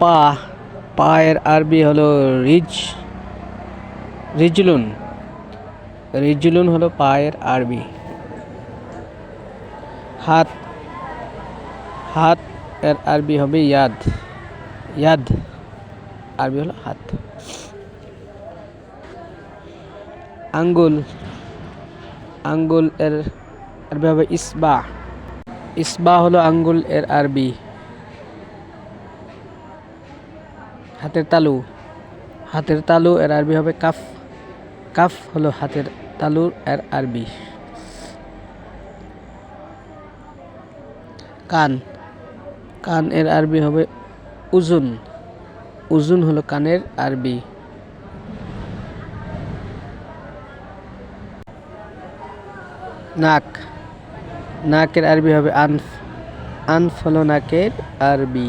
পা, পা এর আরবি হলো রিজলুন। রিজলুন হলো পা এর আরবি। হাত, হাত এর আরবি হবে ইয়াদ। ইয়াদ আরবি হলো হাত। আঙ্গুল, আঙ্গুল এর আরবি হবে ইসবা। ইসবা হলো আঙ্গুল এর আরবি। হাতের তালু, হাতের তালু এর আরবি হবে কাফ। কাফ হলো হাতের তালু এর আরবি। কান, কান এর আরবি হবে উজুন। উজুন হলো কানের আরবি। নাক, নাকের আরবি হবে আনফ। আনফ হলো নাকের আরবি।